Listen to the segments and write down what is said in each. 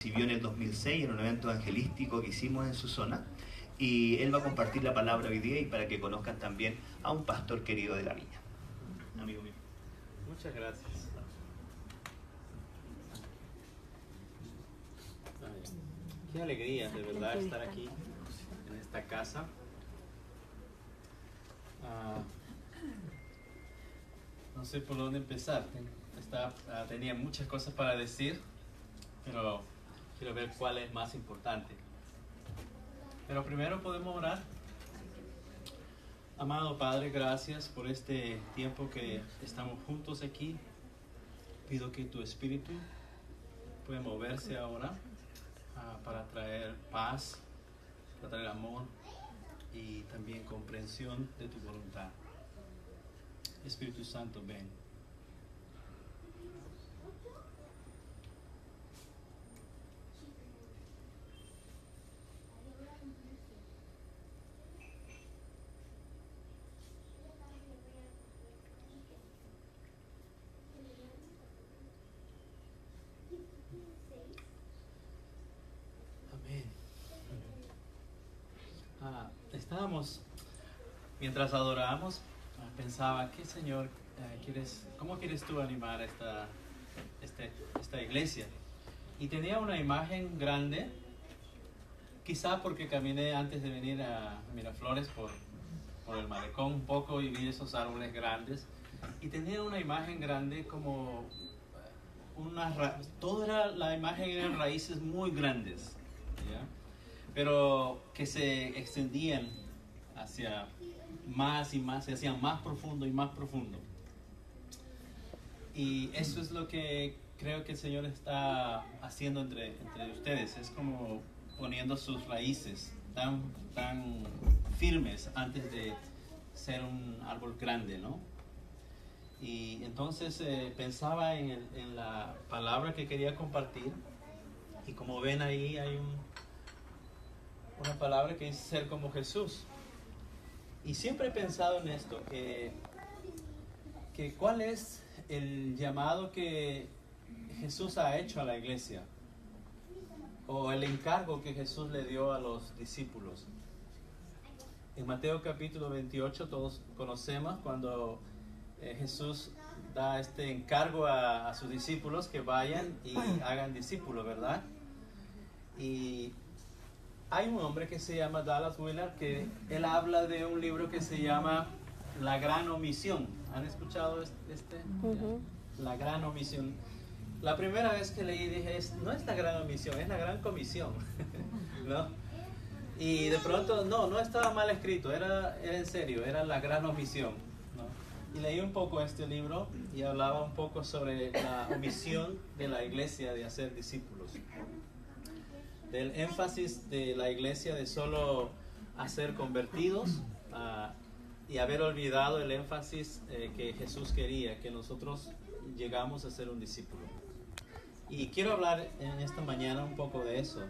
recibió en el 2006 en un evento evangelístico que hicimos en su zona, y él va a compartir la palabra hoy día y para que conozcan también a un pastor querido de la viña. Amigo mío. Muchas gracias. Qué alegría de verdad estar aquí en esta casa. No sé por dónde empezar. Tenía muchas cosas para decir, pero quiero ver cuál es más importante. Pero primero podemos orar. Amado Padre, gracias por este tiempo que estamos juntos aquí. Pido que tu Espíritu pueda moverse ahora para traer paz, para traer amor y también comprensión de tu voluntad. Espíritu Santo, ven. Estábamos, mientras adorábamos, pensaba, ¿qué Señor cómo quieres tú animar esta iglesia? Y tenía una imagen grande, quizá porque caminé antes de venir a Miraflores por el malecón un poco y vi esos árboles grandes, y tenía una imagen grande como la imagen eran raíces muy grandes, ¿ya? Pero que se extendían hacia más y más, se hacían más profundo y más profundo. Y eso es lo que creo que el Señor está haciendo entre ustedes. Es como poniendo sus raíces tan firmes antes de ser un árbol grande, ¿no? Y entonces pensaba en la palabra que quería compartir, y como ven ahí hay una palabra que dice ser como Jesús. Y siempre he pensado en esto, que cuál es el llamado que Jesús ha hecho a la iglesia, o el encargo que Jesús le dio a los discípulos. En Mateo capítulo 28 todos conocemos cuando Jesús da este encargo a sus discípulos que vayan y hagan discípulos, ¿verdad? Y hay un hombre que se llama Dallas Willard, que él habla de un libro que se llama La Gran Omisión. ¿Han escuchado este? Uh-huh. La Gran Omisión. La primera vez que leí dije, no es la Gran Omisión, es la Gran Comisión, ¿no? Y de pronto, no estaba mal escrito, era en serio, era la Gran Omisión, ¿no? Y leí un poco este libro y hablaba un poco sobre la omisión de la iglesia de hacer discípulos. Del énfasis de la iglesia de solo hacer convertidos y haber olvidado el énfasis que Jesús quería, que nosotros llegamos a ser un discípulo. Y quiero hablar en esta mañana un poco de eso.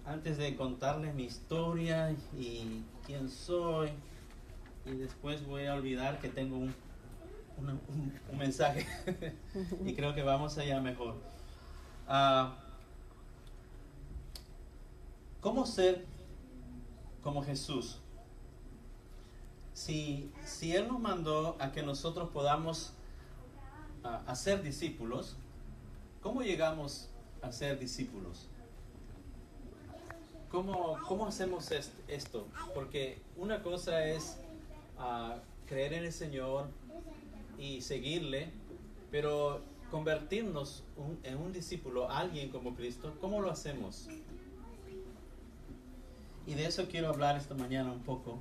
Antes de contarles mi historia y quién soy, y después voy a olvidar que tengo un mensaje y creo que vamos allá mejor. ¿Cómo ser como Jesús? Si Él nos mandó a que nosotros podamos hacer discípulos, ¿cómo llegamos a ser discípulos? ¿Cómo hacemos esto? Porque una cosa es creer en el Señor y seguirle, pero convertirnos en un discípulo, alguien como Cristo, ¿cómo lo hacemos? Y de eso quiero hablar esta mañana un poco.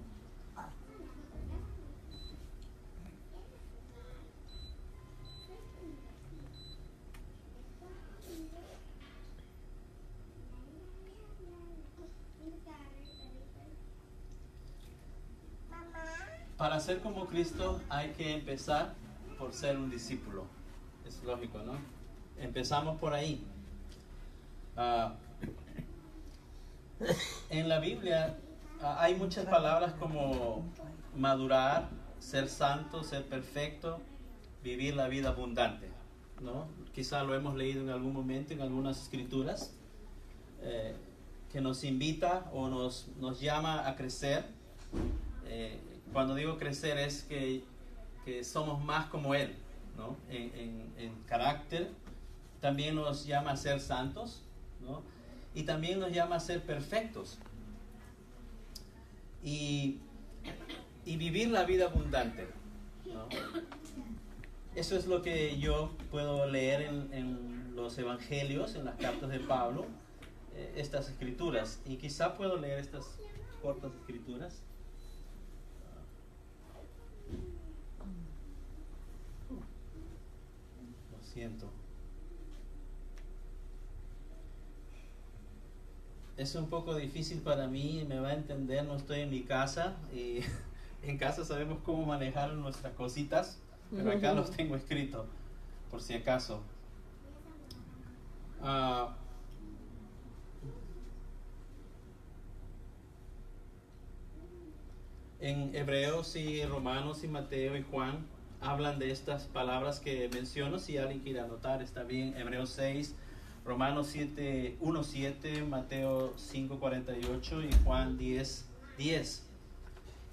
Para ser como Cristo hay que empezar por ser un discípulo. Es lógico, ¿no? Empezamos por ahí. En la Biblia hay muchas palabras como madurar, ser santo, ser perfecto, vivir la vida abundante. ¿no? Quizá lo hemos leído en algún momento en algunas escrituras, que nos invita o nos llama a crecer. Cuando digo crecer es que somos más como Él, ¿no? En carácter. También nos llama a ser santos, ¿no? Y también nos llama a ser perfectos. Y vivir la vida abundante, ¿no? Eso es lo que yo puedo leer en los evangelios, en las cartas de Pablo, estas escrituras. Y quizá puedo leer estas cortas escrituras. Lo siento. Es un poco difícil para mí, me va a entender, no estoy en mi casa y en casa sabemos cómo manejar nuestras cositas, pero acá los tengo escritos, por si acaso. En Hebreos y Romanos y Mateo y Juan hablan de estas palabras que menciono. Si alguien quiere anotar, está bien. Hebreos 6, Romanos 7, 1:7, Mateo 5:48 y Juan 10:10.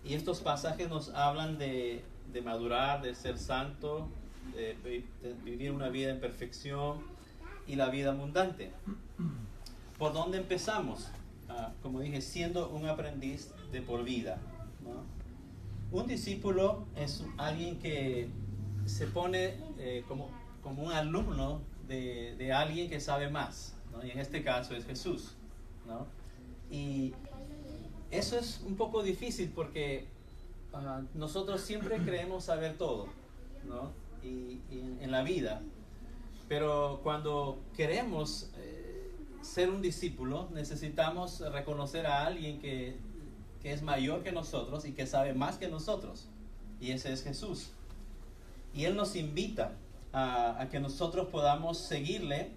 Y estos pasajes nos hablan de madurar, de ser santo, de vivir una vida en perfección y la vida abundante. ¿Por dónde empezamos? Como dije, siendo un aprendiz de por vida, ¿no? Un discípulo es alguien que se pone como un alumno de alguien que sabe más, ¿no? Y en este caso es Jesús, ¿no? Y eso es un poco difícil porque nosotros siempre creemos saber todo, ¿no? Y en la vida, pero cuando queremos ser un discípulo necesitamos reconocer a alguien que es mayor que nosotros y que sabe más que nosotros, y ese es Jesús. Y Él nos invita a que nosotros podamos seguirle,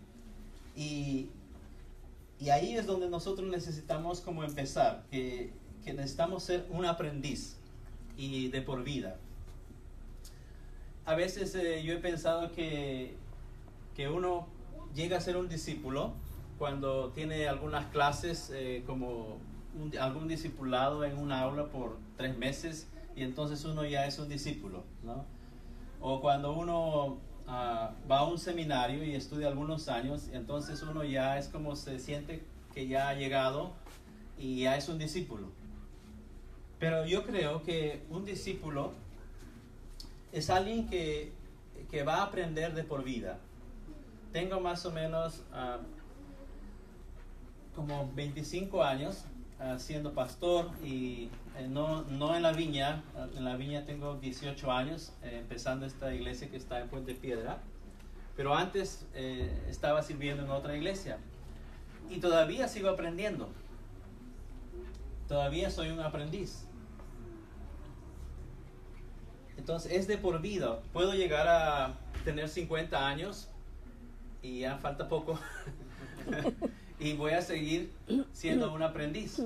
y ahí es donde nosotros necesitamos como empezar, que necesitamos ser un aprendiz y de por vida. A veces yo he pensado que uno llega a ser un discípulo cuando tiene algunas clases, como algún discipulado en una aula por 3 meses, y entonces uno ya es un discípulo, ¿no? O cuando uno va a un seminario y estudia algunos años, entonces uno ya es como se siente que ya ha llegado y ya es un discípulo. Pero yo creo que un discípulo es alguien que va a aprender de por vida. Tengo más o menos como 25 años siendo pastor, y no en la viña. En la viña tengo 18 años, empezando esta iglesia que está en Puente Piedra, pero antes estaba sirviendo en otra iglesia y todavía sigo aprendiendo. Todavía soy un aprendiz. Entonces es de por vida. Puedo llegar a tener 50 años y ya falta poco y voy a seguir siendo un aprendiz.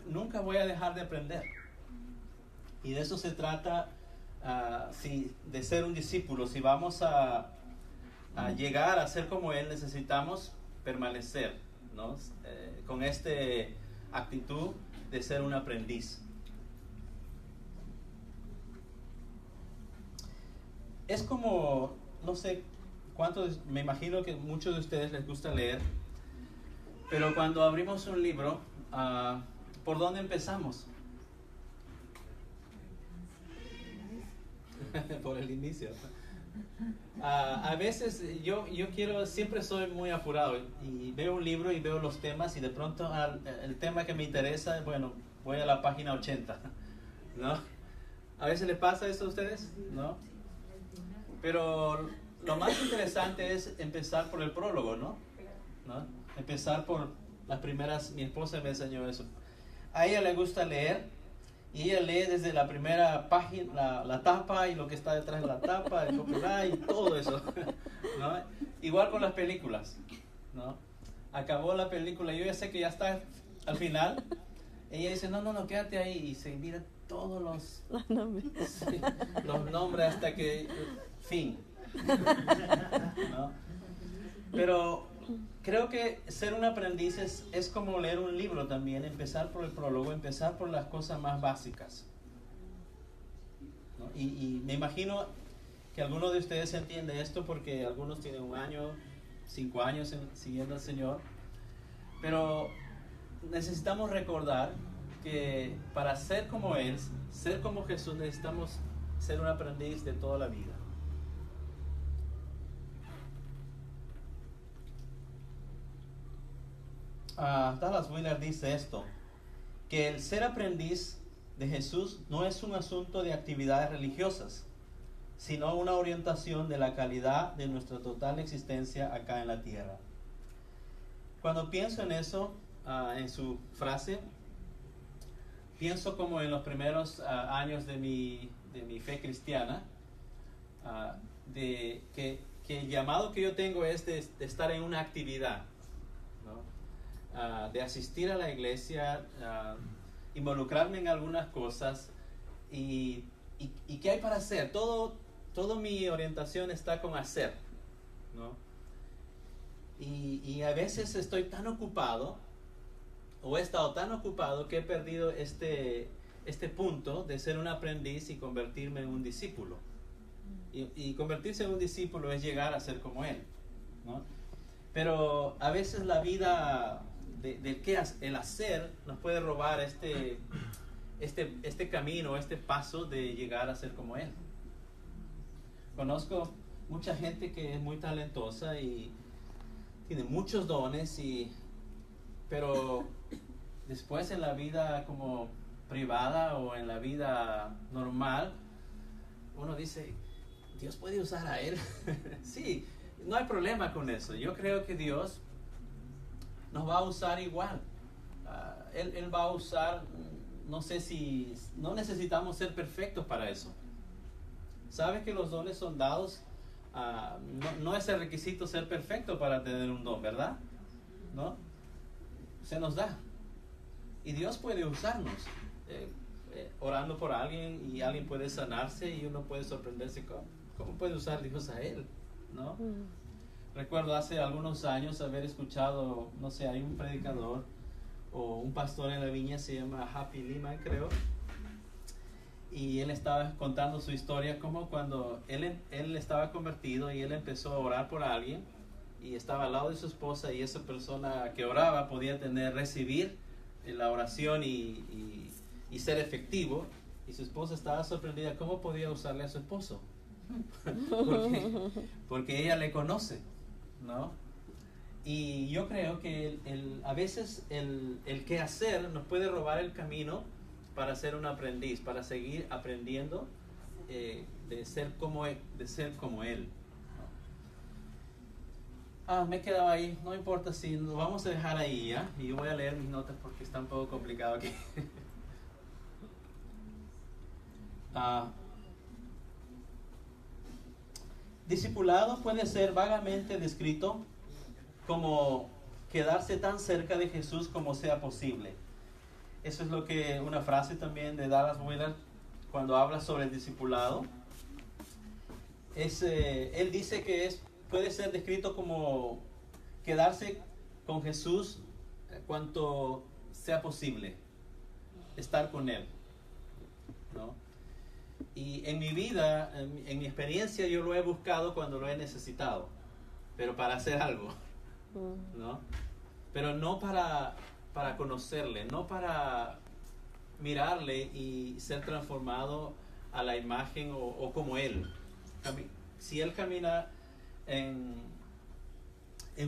Nunca voy a dejar de aprender. Y de eso se trata, de ser un discípulo. Si vamos a llegar a ser como Él, necesitamos permanecer, ¿no? Con esta actitud de ser un aprendiz. Es como, no sé cuántos, me imagino que muchos de ustedes les gusta leer, pero cuando abrimos un libro, ¿por dónde empezamos? Por el inicio. A veces yo siempre soy muy apurado y veo un libro y veo los temas, y de pronto el tema que me interesa, bueno, voy a la página 80, ¿no? ¿A veces les pasa eso a ustedes? ¿No? Pero lo más interesante es empezar por el prólogo, ¿no? Empezar por las primeras. Mi esposa me enseñó eso. A ella le gusta leer, y ella lee desde la primera página, la tapa y lo que está detrás de la tapa, el copyright y todo eso, ¿no? Igual con las películas, ¿no? Acabó la película, yo ya sé que ya está al final. Ella dice, no, quédate ahí, y se mira todos los nombres hasta que fin. ¿no? Pero creo que ser un aprendiz es como leer un libro también, empezar por el prólogo, empezar por las cosas más básicas, ¿no? Y me imagino que algunos de ustedes entienden esto porque algunos tienen 1 año, 5 años siguiendo al Señor, pero necesitamos recordar que para ser como Él, ser como Jesús, necesitamos ser un aprendiz de toda la vida. Dallas Willard dice esto, que el ser aprendiz de Jesús no es un asunto de actividades religiosas, sino una orientación de la calidad de nuestra total existencia acá en la tierra. Cuando pienso en eso, en su frase, pienso como en los primeros años de mi fe cristiana, de que el llamado que yo tengo es de estar en una actividad, ¿no? De asistir a la iglesia, involucrarme en algunas cosas y ¿qué hay para hacer? Toda mi orientación está con hacer, ¿no? Y a veces estoy tan ocupado, o he estado tan ocupado, que he perdido este punto de ser un aprendiz y convertirme en un discípulo. Y convertirse en un discípulo es llegar a ser como Él, ¿no? Pero a veces la vida el hacer nos puede robar este camino, este paso de llegar a ser como Él. Conozco mucha gente que es muy talentosa y tiene muchos dones, pero después en la vida como privada o en la vida normal, uno dice, ¿Dios puede usar a él? Sí, no hay problema con eso. Yo creo que Dios nos va a usar igual. Él va a usar, no necesitamos ser perfectos para eso. ¿Sabes que los dones son dados? No es el requisito ser perfecto para tener un don, ¿verdad? ¿No? Se nos da. Y Dios puede usarnos. Orando por alguien y alguien puede sanarse y uno puede sorprenderse. ¿Cómo puede usar Dios a él? ¿No? Recuerdo hace algunos años haber escuchado, no sé, hay un predicador o un pastor en la viña, se llama Happy Lima, creo. Y él estaba contando su historia como cuando él estaba convertido y él empezó a orar por alguien y estaba al lado de su esposa y esa persona que oraba podía recibir la oración y ser efectivo, y su esposa estaba sorprendida cómo podía usarle a su esposo porque ella le conoce, ¿no? Y yo creo que a veces el qué hacer nos puede robar el camino para ser un aprendiz, para seguir aprendiendo de ser como él. Me he quedado ahí, no importa si nos vamos a dejar ahí, ¿ya? Y yo voy a leer mis notas porque está un poco complicado aquí. Discipulado puede ser vagamente descrito como quedarse tan cerca de Jesús como sea posible. Eso es lo que una frase también de Dallas Willard cuando habla sobre el discipulado. Él dice que puede ser descrito como quedarse con Jesús cuanto sea posible, estar con Él, ¿no? Y en mi vida, en mi experiencia, yo lo he buscado cuando lo he necesitado, pero para hacer algo, ¿no? Pero no para conocerle, no para mirarle y ser transformado a la imagen o como Él. Si Él camina en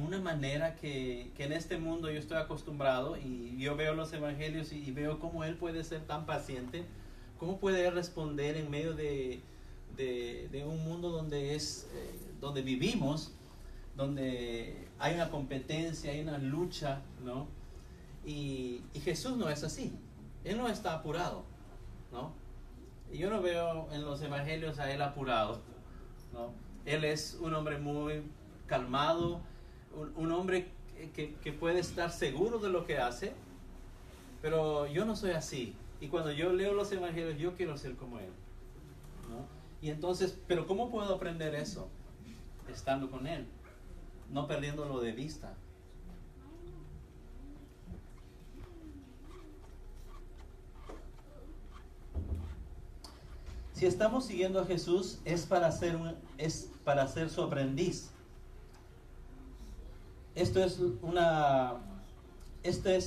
una manera que en este mundo yo estoy acostumbrado, y yo veo los evangelios y veo cómo Él puede ser tan paciente, cómo puede responder en medio de un mundo donde vivimos, donde hay una competencia, hay una lucha, ¿no? Y Jesús no es así. Él no está apurado, ¿no? Y yo no veo en los evangelios a Él apurado, ¿no? Él es un hombre muy calmado, un hombre que puede estar seguro de lo que hace, pero yo no soy así. Y cuando yo leo los evangelios, yo quiero ser como Él, ¿no? Y entonces, ¿pero cómo puedo aprender eso? estando con Él, no perdiéndolo de vista. Si estamos siguiendo a Jesús es para ser su aprendiz. Esto es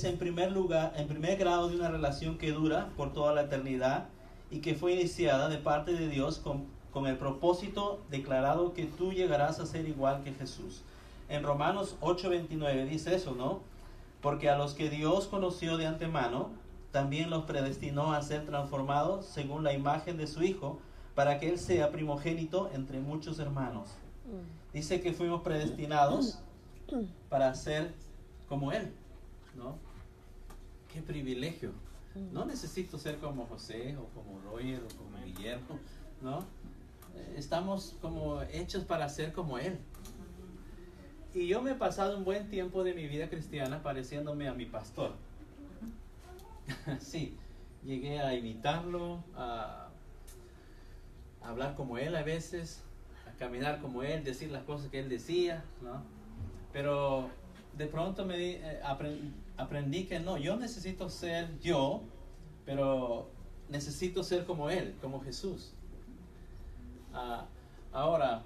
en primer lugar, en primer grado de una relación que dura por toda la eternidad y que fue iniciada de parte de Dios con el propósito declarado que tú llegarás a ser igual que Jesús. En Romanos 8:29 dice eso, ¿no? Porque a los que Dios conoció de antemano, también los predestinó a ser transformados según la imagen de su Hijo, para que Él sea primogénito entre muchos hermanos. Dice que fuimos predestinados para ser como Él, ¿no? ¡Qué privilegio! No necesito ser como José, o como Roger, o como Guillermo, ¿no? Estamos como hechos para ser como Él. Y yo me he pasado un buen tiempo de mi vida cristiana pareciéndome a mi pastor. Sí, llegué a imitarlo, a hablar como él a veces, a caminar como él, decir las cosas que él decía, ¿no? Pero de pronto aprendí que no, yo necesito ser yo, pero necesito ser como él, como Jesús. Ahora,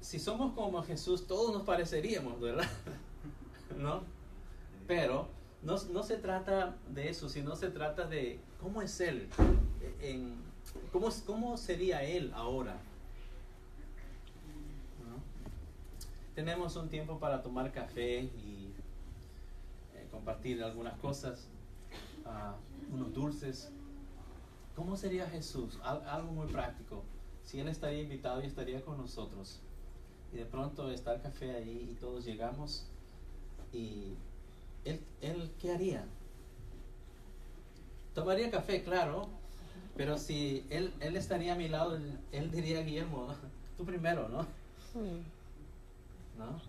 si somos como Jesús, todos nos pareceríamos, ¿verdad? ¿No? Pero no se trata de eso, sino se trata de cómo es Él, cómo sería Él ahora. ¿No? Tenemos un tiempo para tomar café y compartir algunas cosas, unos dulces. ¿Cómo sería Jesús? Algo muy práctico. Si Él estaría invitado y estaría con nosotros. Y de pronto está el café ahí y todos llegamos y Él ¿qué haría? Tomaría café, claro, pero si él estaría a mi lado, él diría, Guillermo, tú primero, ¿no? ¿No?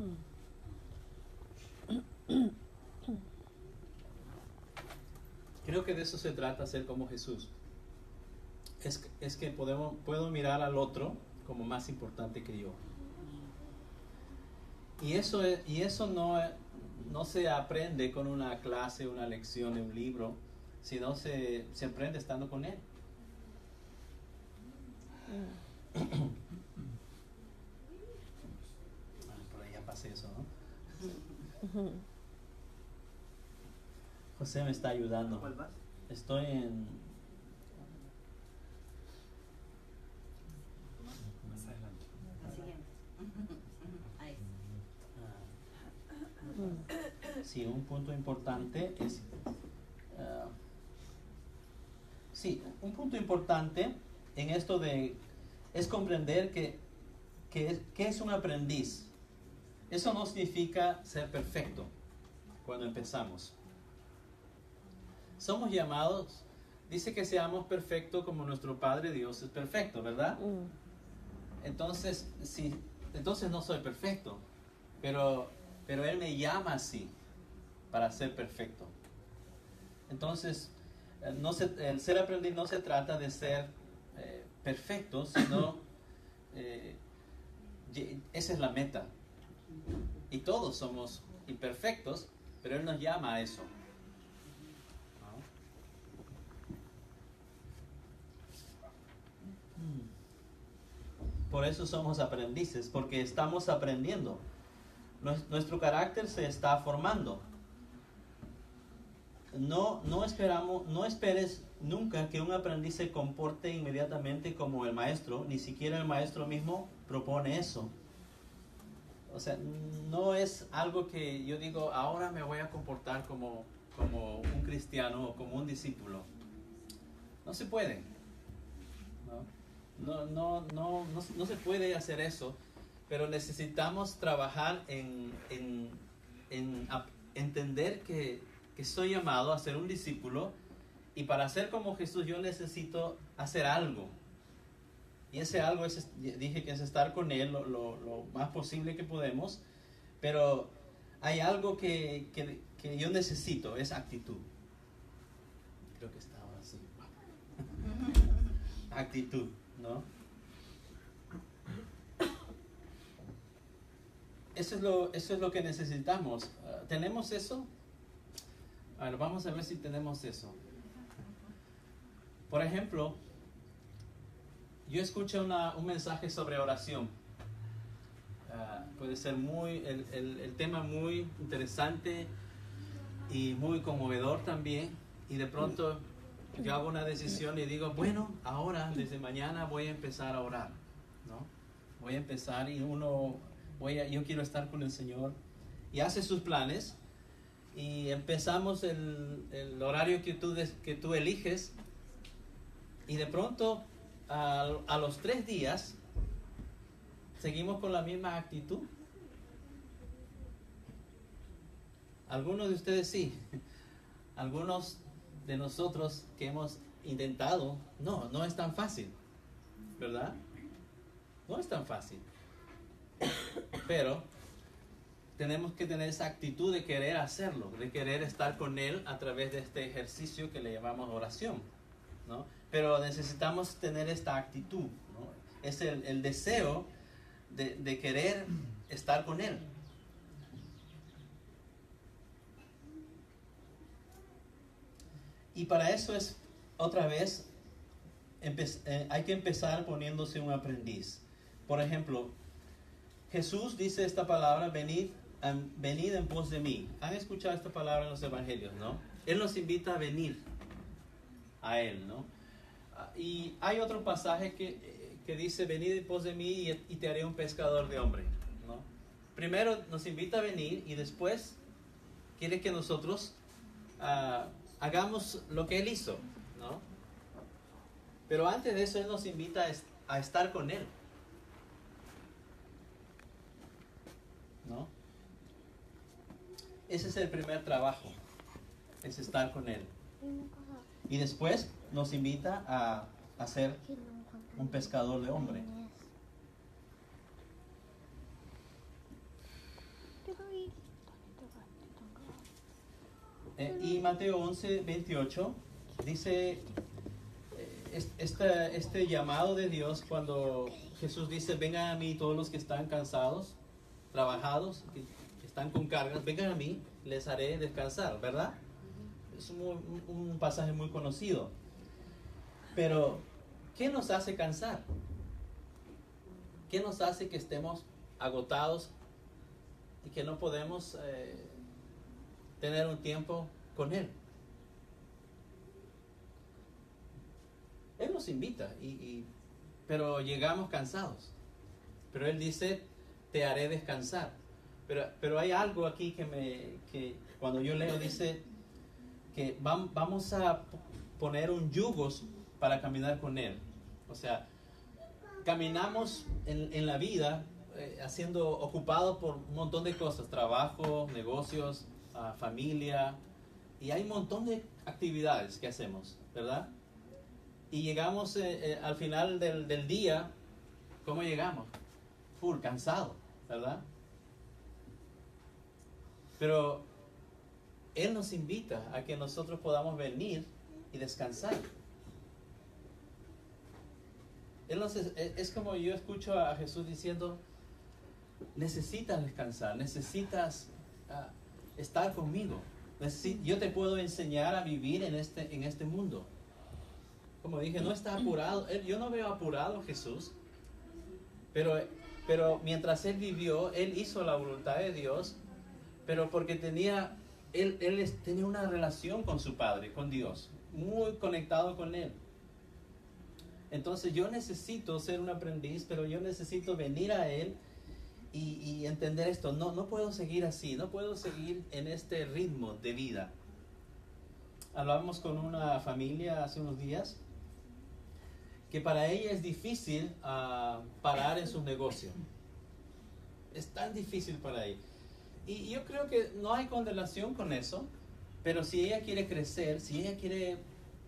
Creo que de eso se trata, ser como Jesús. Es que puedo mirar al otro como más importante que yo. Y eso no se aprende con una clase, una lección, un libro, sino se aprende estando con Él. Por ahí ya pasé eso, ¿no? José me está ayudando. ¿Cuál vas? Estoy en... Más adelante. La siguiente. Ahí. Sí, un punto importante es... un punto importante en esto es comprender que es un aprendiz. Eso no significa ser perfecto cuando empezamos. Somos llamados, dice que seamos perfectos como nuestro Padre Dios es perfecto, ¿verdad? Entonces no soy perfecto, pero Él me llama así para ser perfecto. Entonces, el ser aprendiz no se trata de ser perfecto, sino esa es la meta. Y todos somos imperfectos, pero Él nos llama a eso. Por eso somos aprendices, porque estamos aprendiendo. Nuestro carácter se está formando. No esperes nunca que un aprendiz se comporte inmediatamente como el maestro, ni siquiera el maestro mismo propone eso. O sea, no es algo que yo digo, ahora me voy a comportar como un cristiano o como un discípulo. No se puede. No se puede hacer eso, pero necesitamos trabajar en entender que soy llamado a ser un discípulo, y para ser como Jesús yo necesito hacer algo. Y ese algo dije que es estar con Él lo más posible que podemos, pero hay algo que yo necesito, es actitud. Creo que está ahora sí. Actitud, ¿no? eso es lo que necesitamos. ¿Tenemos eso? A ver, vamos a ver si tenemos eso. Por ejemplo, yo escuché un mensaje sobre oración. Puede ser el tema muy interesante y muy conmovedor también. Y de pronto yo hago una decisión y digo, bueno, ahora, desde mañana voy a empezar a orar, ¿no? Voy a empezar y yo quiero estar con el Señor. Y hace sus planes y empezamos el horario que tú eliges. Y de pronto, a los 3 días, seguimos con la misma actitud. Algunos de ustedes sí. Algunos de nosotros que hemos intentado, no es tan fácil, ¿verdad? No es tan fácil. Pero tenemos que tener esa actitud de querer hacerlo, de querer estar con Él a través de este ejercicio que le llamamos oración, ¿no? Pero necesitamos tener esta actitud, ¿no? Es el deseo de querer estar con Él. Y para eso es, otra vez, hay que empezar poniéndose un aprendiz. Por ejemplo, Jesús dice esta palabra, venid en pos de mí. ¿Han escuchado esta palabra en los evangelios, no? Él nos invita a venir a Él, ¿no? Y hay otro pasaje que dice, venid en pos de mí y te haré un pescador de hombres, ¿no? Primero nos invita a venir y después quiere que nosotros hagamos lo que Él hizo, ¿no? Pero antes de eso Él nos invita a estar con Él, ¿no? Ese es el primer trabajo, es estar con Él. Y después nos invita a ser un pescador de hombres. Y Mateo 11:28 dice este llamado de Dios cuando Jesús dice, vengan a mí todos los que están cansados, trabajados, que están con cargas, vengan a mí, les haré descansar, ¿verdad? Es un pasaje muy conocido. Pero, ¿qué nos hace cansar? ¿Qué nos hace que estemos agotados y que no podemos tener un tiempo con Él? Él nos invita, pero llegamos cansados. Pero Él dice, te haré descansar. Pero hay algo aquí que cuando yo leo dice que vamos a poner un yugo para caminar con Él. O sea, caminamos en la vida ocupados por un montón de cosas, trabajo, negocios, familia, y hay un montón de actividades que hacemos, ¿verdad? Y llegamos al final del día, ¿cómo llegamos? Full, cansado, ¿verdad? Pero Él nos invita a que nosotros podamos venir y descansar. Es como yo escucho a Jesús diciendo, necesitas descansar, necesitas estar conmigo. Yo te puedo enseñar a vivir en este mundo. Como dije, no está apurado. Yo no veo apurado a Jesús, pero mientras Él vivió, Él hizo la voluntad de Dios, pero porque Él tenía una relación con su Padre, con Dios, muy conectado con Él. Entonces yo necesito ser un aprendiz, pero yo necesito venir a Él y entender esto. No puedo seguir así, no puedo seguir en este ritmo de vida. Hablábamos con una familia hace unos días que para ella es difícil parar en su negocio. Es tan difícil para ella. Y yo creo que no hay condenación con eso, pero si ella quiere crecer,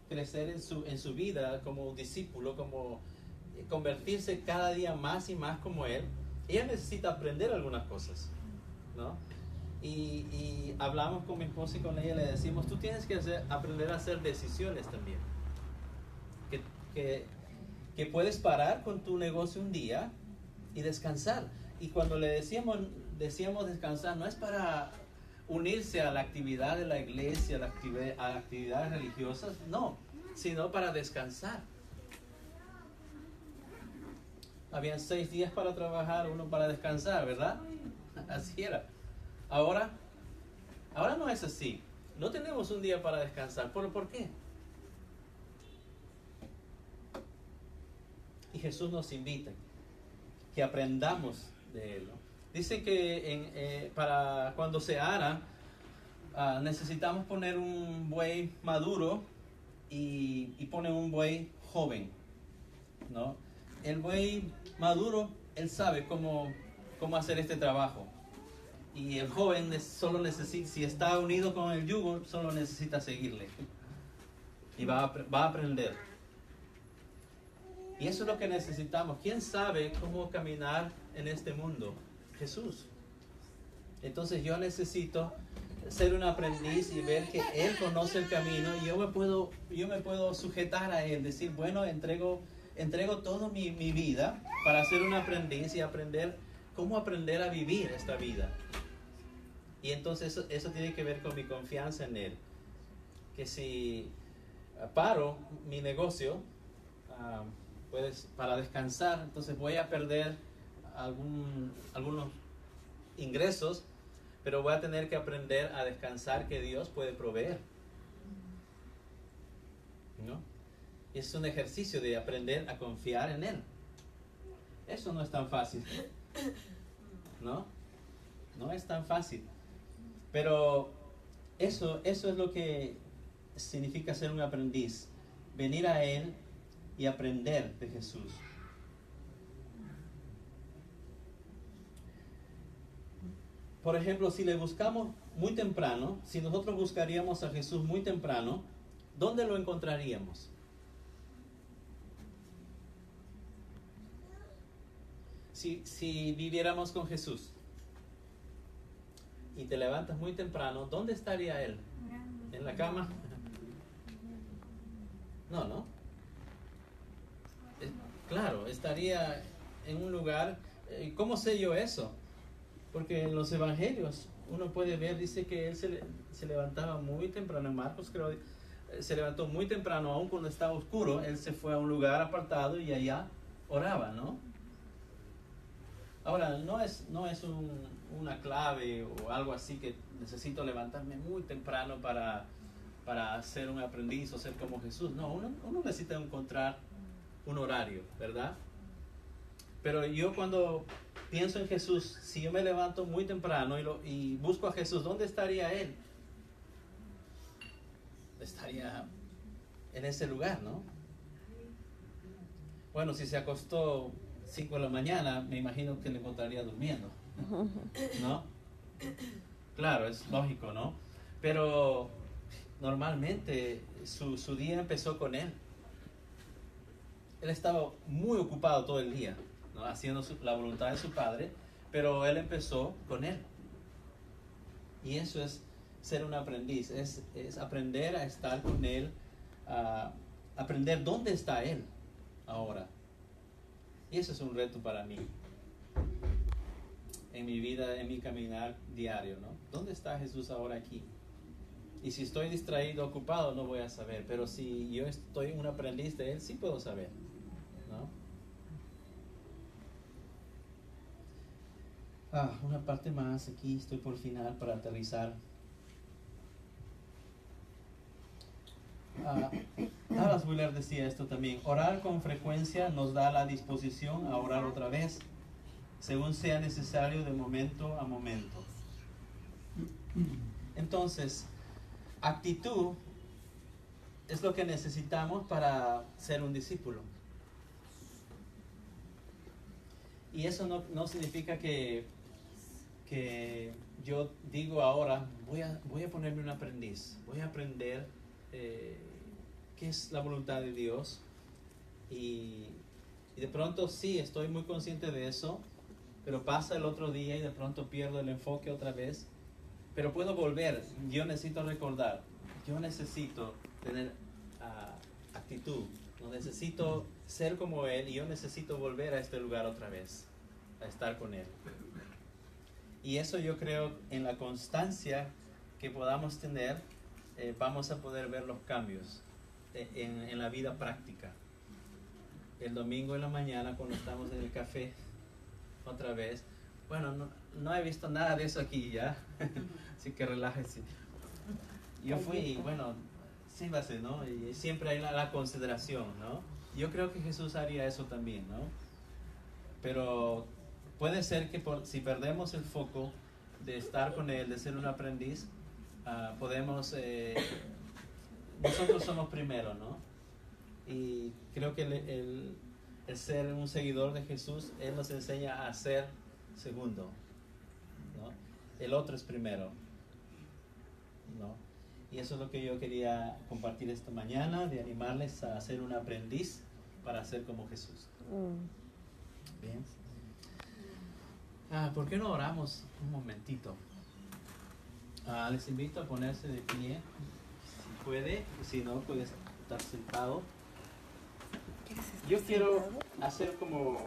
en su vida como discípulo, como convertirse cada día más y más como Él, ella necesita aprender algunas cosas, ¿no? Y hablamos con mi esposa y con ella, le decimos, tú tienes que aprender a hacer decisiones también. Que puedes parar con tu negocio un día y descansar. Y cuando le decíamos, decíamos descansar, no es para unirse a la actividad de la iglesia, a actividades religiosas, no, sino para descansar. Habían 6 días para trabajar, 1 para descansar, ¿verdad? Así era. Ahora no es así. No tenemos un día para descansar. ¿Por qué? Y Jesús nos invita que aprendamos de Él, ¿no? Dicen que para cuando se ara, necesitamos poner un buey maduro y poner un buey joven, ¿no? El buey maduro, él sabe cómo hacer este trabajo. Y el joven solo necesita, si está unido con el yugo, solo necesita seguirle. Y va a aprender. Y eso es lo que necesitamos. ¿Quién sabe cómo caminar en este mundo? Jesús. Entonces yo necesito ser un aprendiz y ver que Él conoce el camino y yo me puedo sujetar a Él, decir, bueno, entrego toda mi vida para ser un aprendiz y aprender cómo aprender a vivir esta vida. Y entonces eso tiene que ver con mi confianza en Él. Que si paro mi negocio pues, para descansar, entonces voy a perder algunos ingresos, pero voy a tener que aprender a descansar, que Dios puede proveer, ¿no? Y es un ejercicio de aprender a confiar en Él. Eso no es tan fácil, ¿no? No es tan fácil. Pero eso es lo que significa ser un aprendiz. Venir a Él y aprender de Jesús. Por ejemplo, si le buscamos muy temprano, si nosotros buscaríamos a Jesús muy temprano, ¿dónde lo encontraríamos? Si viviéramos con Jesús y te levantas muy temprano, ¿dónde estaría Él? ¿En la cama? No. Claro, estaría en un lugar. ¿Cómo sé yo eso? Porque en los evangelios uno puede ver, dice que Él se levantaba muy temprano. En Marcos creo, se levantó muy temprano, aun cuando estaba oscuro. Él se fue a un lugar apartado y allá oraba, ¿no? Ahora, no es una clave o algo así que necesito levantarme muy temprano para ser un aprendiz o ser como Jesús. No, uno necesita encontrar un horario, ¿verdad? Pero yo cuando pienso en Jesús, si yo me levanto muy temprano y busco a Jesús, ¿dónde estaría Él? Estaría en ese lugar, ¿no? Bueno, si se acostó 5 de la mañana, me imagino que le encontraría durmiendo, ¿no? Claro, es lógico, ¿no? Pero normalmente su día empezó con Él. Él estaba muy ocupado todo el día, ¿no? Haciendo la voluntad de su Padre, pero Él empezó con Él. Y eso es ser un aprendiz, es aprender a estar con Él, aprender dónde está Él ahora. Y eso es un reto para mí, en mi vida, en mi caminar diario, ¿no? ¿Dónde está Jesús ahora aquí? Y si estoy distraído, ocupado, no voy a saber. Pero si yo estoy un aprendiz de Él, sí puedo saber, ¿no? Una parte más, aquí estoy por final para aterrizar. Dallas Willard decía esto también: orar con frecuencia nos da la disposición a orar otra vez, según sea necesario de momento a momento. Entonces, actitud es lo que necesitamos para ser un discípulo. Y eso no significa que yo digo ahora, voy a ponerme un aprendiz, voy a aprender qué es la voluntad de Dios. Y de pronto sí, estoy muy consciente de eso, pero pasa el otro día y de pronto pierdo el enfoque otra vez. Pero puedo volver. Yo necesito recordar, yo necesito tener actitud, no necesito ser como Él, y yo necesito volver a este lugar otra vez, a estar con Él. Y eso yo creo, en la constancia que podamos tener, vamos a poder ver los cambios en la vida práctica. El domingo en la mañana, cuando estamos en el café, otra vez, bueno, no he visto nada de eso aquí ya, así que relájese. Yo fui y bueno, sírvase, ¿no? Y siempre hay la consideración, ¿no? Yo creo que Jesús haría eso también, ¿no? Pero puede ser que si perdemos el foco de estar con Él, de ser un aprendiz, podemos, nosotros somos primero, ¿no? Y creo que el ser un seguidor de Jesús, Él nos enseña a ser segundo, ¿no? El otro es primero, ¿no? Y eso es lo que yo quería compartir esta mañana, de animarles a ser un aprendiz para ser como Jesús. Bien. ¿Por qué no oramos un momentito? Les invito a ponerse de pie, si puede, si no, puede estar sentado. Yo quiero hacer como,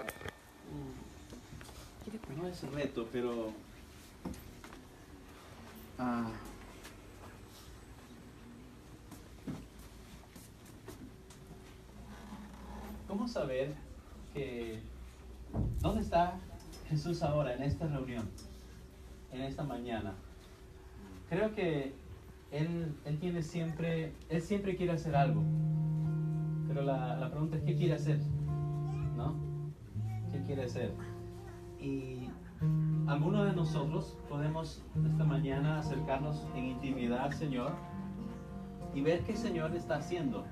no es reto, pero ¿cómo saber que dónde está Jesús ahora en esta reunión, en esta mañana? Creo que Él siempre quiere hacer algo, pero la pregunta es ¿qué quiere hacer? ¿No? ¿Qué quiere hacer? Y algunos de nosotros podemos esta mañana acercarnos en intimidad al Señor y ver qué el Señor está haciendo.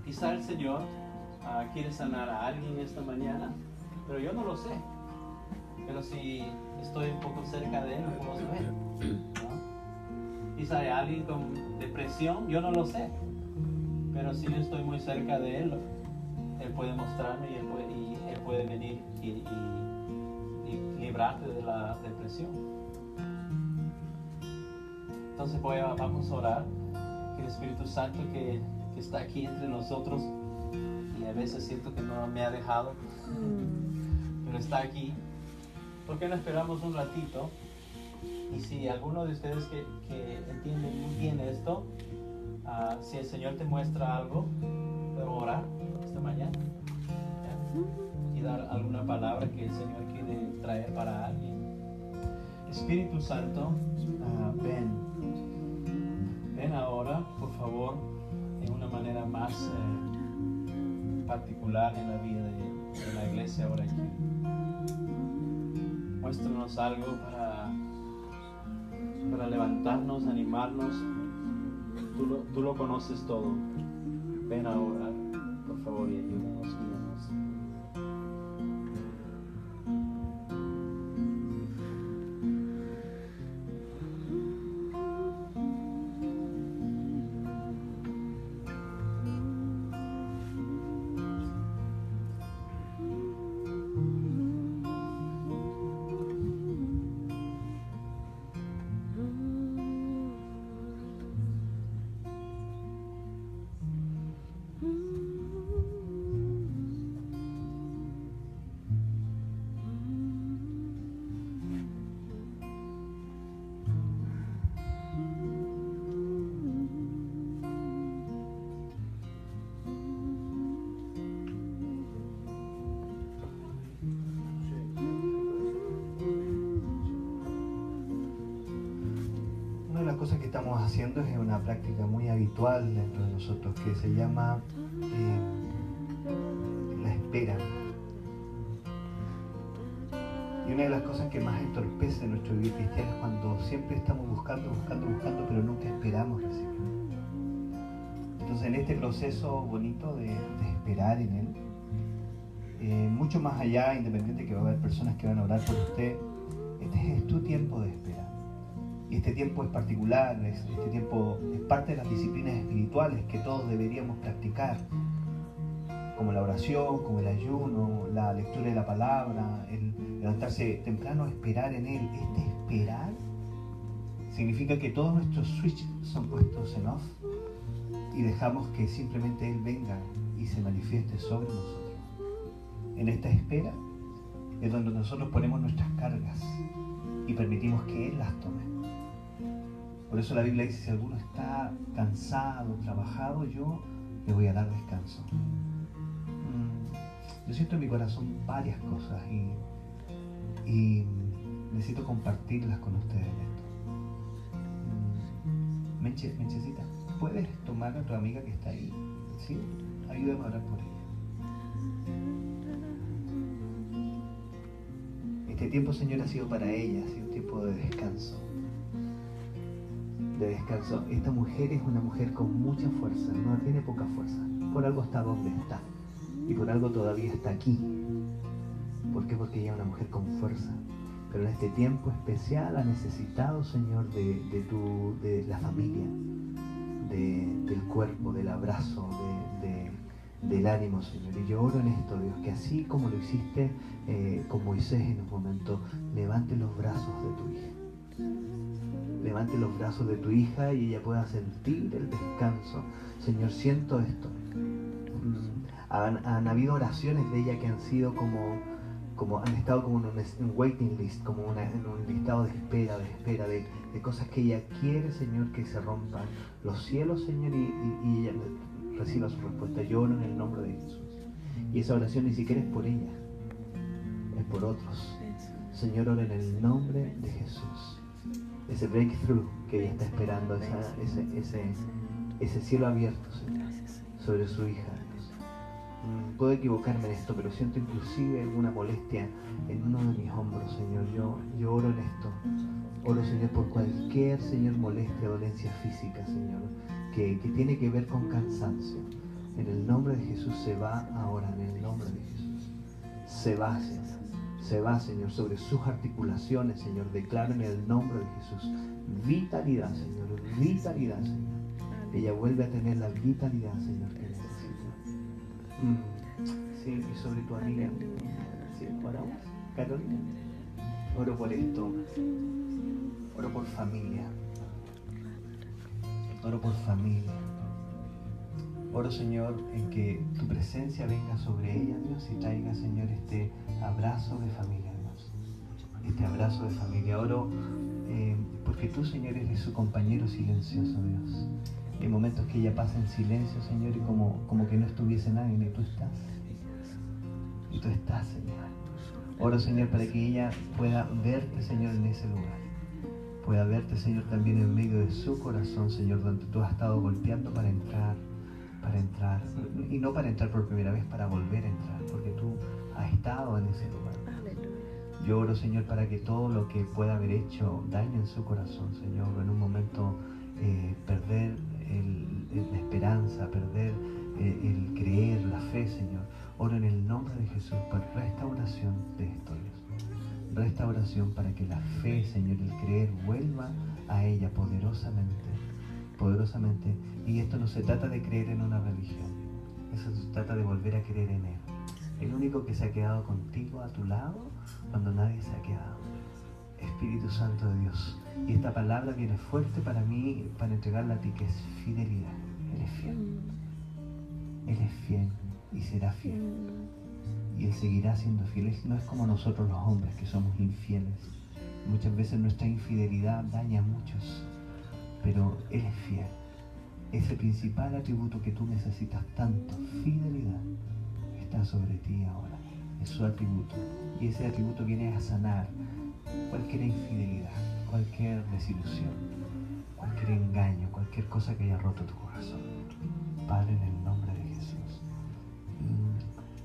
Quizá el Señor quiere sanar a alguien esta mañana, pero yo no lo sé. Pero si estoy un poco cerca de Él, lo puedo saber, ¿no? Quizá hay alguien con depresión, yo no lo sé. Pero si yo estoy muy cerca de Él, Él puede mostrarme y Él puede venir y librarte de la depresión. Entonces vamos a orar, que el Espíritu Santo que está aquí entre nosotros, y a veces siento que no me ha dejado, pero está aquí. ¿Por qué no esperamos un ratito? Y si alguno de ustedes que entiende muy bien esto, si el Señor te muestra algo, podemos orar esta mañana, ¿ya? Y dar alguna palabra que el Señor quiere traer para alguien. Espíritu Santo, ven ahora, por favor, en una manera más particular en la vida de la iglesia ahora aquí. Muéstranos algo para levantarnos, animarnos. Tú lo conoces todo. Ven ahora, por favor, y ayúdanos, guíanos. Cosas que estamos haciendo es una práctica muy habitual dentro de nosotros que se llama la espera. Y una de las cosas que más entorpece nuestro vivir cristiano es cuando siempre estamos buscando, pero nunca esperamos recibir. Entonces, en este proceso bonito de esperar en Él, mucho más allá, independiente que va a haber personas que van a orar por usted, este es tu tiempo de espera. Y este tiempo es particular, este tiempo es parte de las disciplinas espirituales que todos deberíamos practicar, como la oración, como el ayuno, la lectura de la palabra, el levantarse temprano, esperar en Él. Este esperar significa que todos nuestros switches son puestos en off y dejamos que simplemente Él venga y se manifieste sobre nosotros. En esta espera es donde nosotros ponemos nuestras cargas, y permitimos que Él las tome. Por eso la Biblia dice, si alguno está cansado, trabajado, yo le voy a dar descanso. Yo siento en mi corazón varias cosas y necesito compartirlas con ustedes esto. Menchecita, ¿puedes tomar a tu amiga que está ahí? ¿Sí? Ayúdame a orar por ella. Este tiempo, Señor, ha sido para ella, ha sido un tiempo de descanso. Esta mujer es una mujer con mucha fuerza, no tiene poca fuerza. Por algo está donde está y por algo todavía está aquí. ¿Por qué? Porque ella es una mujer con fuerza. Pero en este tiempo especial ha necesitado, Señor, de la familia, del cuerpo, del abrazo, del ánimo, Señor. Y yo oro en esto, Dios, que así como lo hiciste con Moisés en un momento, levante los brazos de tu hija. Levante los brazos de tu hija y ella pueda sentir el descanso. Señor, siento esto. Han habido oraciones de ella que han sido como han estado como en un waiting list, como en un listado de espera, de cosas que ella quiere, Señor, que se rompan los cielos, Señor, y ella reciba su respuesta. Yo oro en el nombre de Jesús. Y esa oración ni siquiera es por ella, es por otros. Señor, oro en el nombre de Jesús. Ese breakthrough que ella está esperando, ese cielo abierto, Señor, sobre su hija. Puedo equivocarme en esto, pero siento inclusive una molestia en uno de mis hombros, Señor. Yo oro en esto. Oro, Señor, por cualquier, Señor, molestia, dolencia física, Señor, que tiene que ver con cansancio. En el nombre de Jesús se va ahora, en el nombre de Jesús. Se va, Señor. Se va, Señor, sobre sus articulaciones, Señor. Declaro en el nombre de Jesús vitalidad, Señor. Vitalidad, Señor. Ella vuelve a tener la vitalidad, Señor, que necesita. Sí, y sobre tu amiga. Sí, oramos. Carolina. Oro por esto. Oro por familia. Oro por familia. Oro, Señor, en que tu presencia venga sobre ella, Dios, y traiga, Señor, este abrazo de familia, Dios. Este abrazo de familia. Oro porque tú, Señor, eres su compañero silencioso, Dios. Hay momentos que ella pasa en silencio, Señor, y como que no estuviese nadie, y tú estás. Y tú estás, Señor. Oro, Señor, para que ella pueda verte, Señor, en ese lugar. Pueda verte, Señor, también en medio de su corazón, Señor, donde tú has estado golpeando para entrar. Y no para entrar por primera vez, para volver a entrar, porque tú has estado en ese lugar. Yo oro, Señor, para que todo lo que pueda haber hecho daño en su corazón, Señor, en un momento perder la esperanza, perder el creer, la fe, Señor. Oro en el nombre de Jesús por restauración de esto, Dios. Restauración para que la fe, Señor, el creer vuelva a ella poderosamente. Y esto no se trata de creer en una religión, eso se trata de volver a creer en Él, el único que se ha quedado contigo a tu lado cuando nadie se ha quedado. Espíritu Santo de Dios, y esta palabra viene fuerte para mí, para entregarla a ti, que es fidelidad. Él es fiel y será fiel, y Él seguirá siendo fiel. Él no es como nosotros los hombres, que somos infieles. Muchas veces nuestra infidelidad daña a muchos, pero Él es fiel. Ese principal atributo que tú necesitas tanto, fidelidad, está sobre ti ahora. Es su atributo. Y ese atributo viene a sanar cualquier infidelidad, cualquier desilusión, cualquier engaño, cualquier cosa que haya roto tu corazón. Padre, en el nombre de Jesús.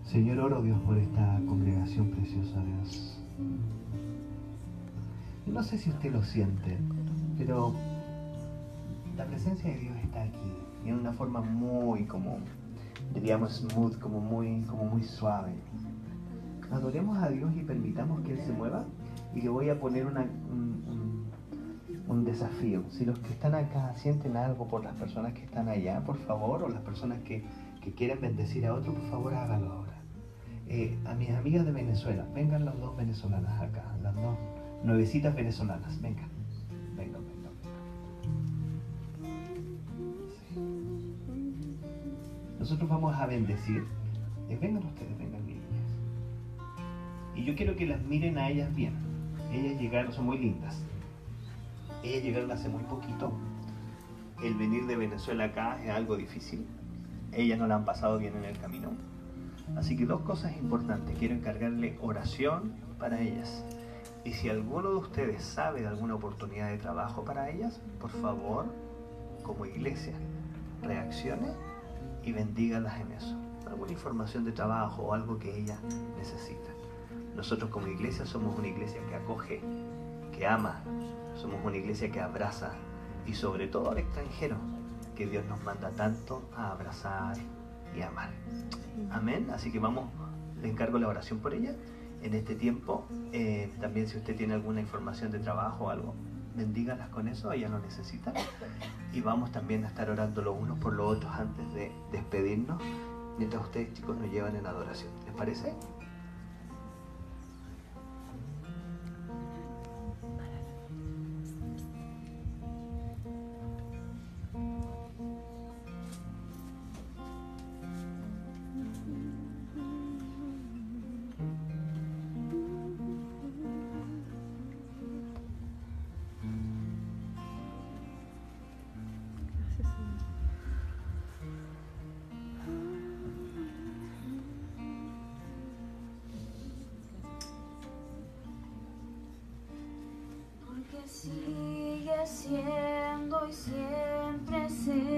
Señor, oro, Dios, por esta congregación preciosa, Dios. No sé si usted lo siente, pero la presencia de Dios está aquí, y en una forma muy, como diríamos, smooth, como muy suave. Adoremos a Dios y permitamos que Él se mueva. Y le voy a poner un desafío. Si los que están acá sienten algo por las personas que están allá, por favor, o las personas que quieren bendecir a otro, por favor, háganlo ahora. A mis amigas de Venezuela, vengan las dos venezolanas acá, las dos nuevecitas venezolanas, vengan. Nosotros vamos a bendecir. Vengan ustedes, vengan niñas. Y yo quiero que las miren a ellas bien. Ellas llegaron, son muy lindas. Ellas llegaron hace muy poquito. El venir de Venezuela acá es algo difícil. Ellas no la han pasado bien en el camino. Así que dos cosas importantes. Quiero encargarle oración para ellas. Y si alguno de ustedes sabe de alguna oportunidad de trabajo para ellas, por favor, como iglesia, reaccione y bendígalas en eso. Alguna información de trabajo o algo que ellas necesitan. Nosotros como iglesia somos una iglesia que acoge, que ama, somos una iglesia que abraza y sobre todo al extranjero, que Dios nos manda tanto a abrazar y amar. Amén. Así que vamos, le encargo la oración por ella. En este tiempo, también si usted tiene alguna información de trabajo o algo, bendígalas con eso, ellas lo necesitan. Y vamos también a estar orando los unos por los otros antes de despedirnos, mientras ustedes, chicos, nos llevan en adoración. ¿Les parece? Sigue siendo y siempre será.